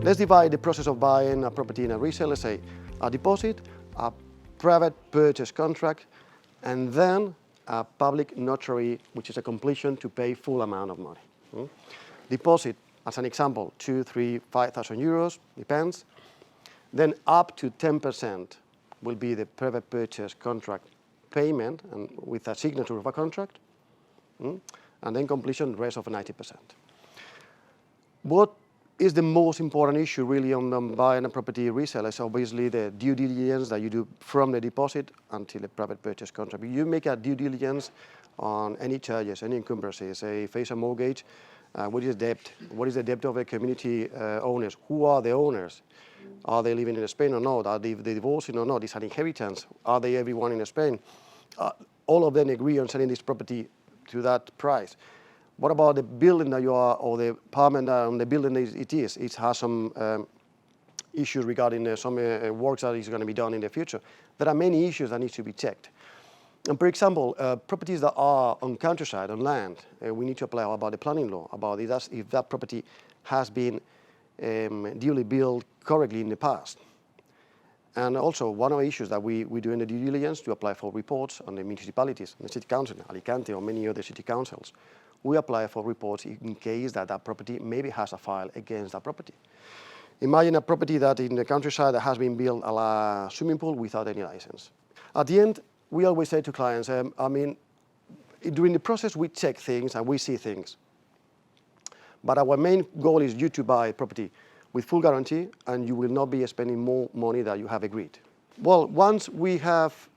Let's divide the process of buying a property in a resale. Let's say a deposit, a private purchase contract, and then a public notary, which is a completion to pay full amount of money. Deposit, as an example, 2, 3, 5,000 euros, depends. Then up to 10% will be the private purchase contract payment and with a signature of a contract, and then completion, rest of 90%. What is the most important issue really on buying a property resale is obviously the due diligence that you do from the deposit until the private purchase contract. You make a due diligence on any charges, any encumbrances, say face a mortgage, what is debt, what is the debt of the community owners, who are the owners, are they living in Spain or not, are they divorcing or not, is an inheritance, are they everyone in Spain, all of them agree on selling this property to that price. What about the building that you are, or the apartment on the building it is? It has some issues regarding some works that is going to be done in the future. There are many issues that need to be checked. And for example, properties that are on countryside, on land, we need to apply about the planning law, about if that property has been duly built correctly in the past. And also, one of the issues that we do in the due diligence to apply for reports on the municipalities, the city council, Alicante or many other city councils, we apply for reports in case that property maybe has a file against that property. Imagine a property that in the countryside that has been built a la swimming pool without any license. At the end, we always say to clients, during the process we check things and we see things. But our main goal is you to buy property with full guarantee, and you will not be spending more money than you have agreed. Well, once we have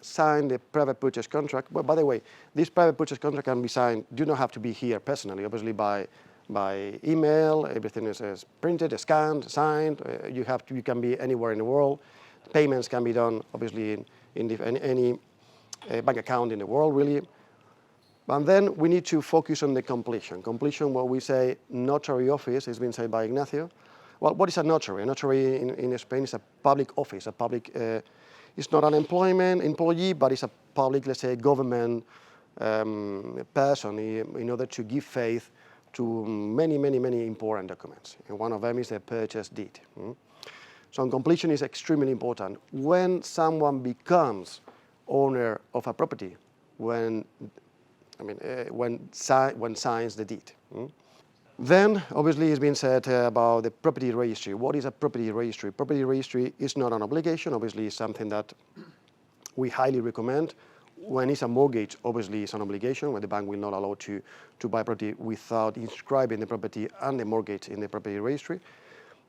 signed the private purchase contract, well, by the way, this private purchase contract can be signed, do not have to be here personally, obviously by email, everything is printed, scanned, signed, you can be anywhere in the world. Payments can be done, obviously, in any bank account in the world, really. And then we need to focus on the completion. Completion, what we say, notary office, has been said by Ignacio. Well, what is a notary? A notary in Spain is a public office, it's not an employee, but it's a public, let's say, government person in order to give faith to many important documents. And one of them is the purchase deed. So completion is extremely important. When someone becomes owner of a property, when signs the deed. Then, obviously, it's been said about the property registry. What is a property registry? Property registry is not an obligation. Obviously, it's something that we highly recommend. When it's a mortgage, obviously, it's an obligation, when the bank will not allow to buy property without inscribing the property and the mortgage in the property registry.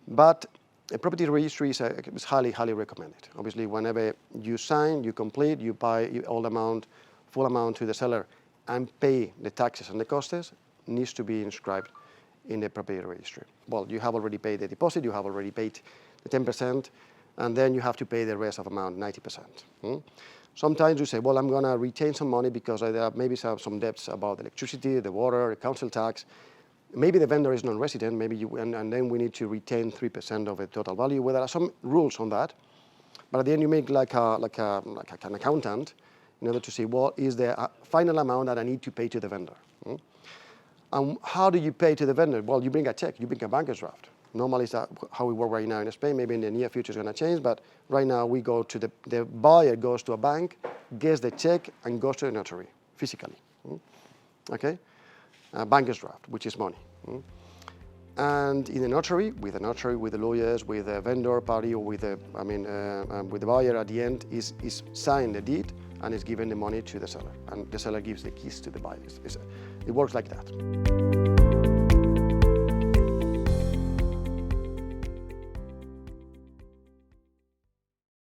But a property registry is highly recommended. Obviously, whenever you sign, you complete, you buy all amount, full amount to the seller, and pay the taxes and the costs, needs to be inscribed in the property registry. Well, you have already paid the deposit, you have already paid the 10%, and then you have to pay the rest of amount, 90%. Sometimes you say, well, I'm going to retain some money because there are maybe some debts about electricity, the water, the council tax. Maybe the vendor is non-resident, and then we need to retain 3% of the total value. Well, there are some rules on that, but at the end you make like an accountant in order to see what is the final amount that I need to pay to the vendor. And how do you pay to the vendor? Well, you bring a check, you bring a banker's draft. Normally, that's how we work right now in Spain. Maybe in the near future it's going to change, but right now we go to the buyer goes to a bank, gets the check, and goes to the notary, physically. Okay? A banker's draft, which is money. And in the notary, with the lawyers, with the vendor party, or with the buyer at the end, is signed the deed and is given the money to the seller. And the seller gives the keys to the buyer. It works like that.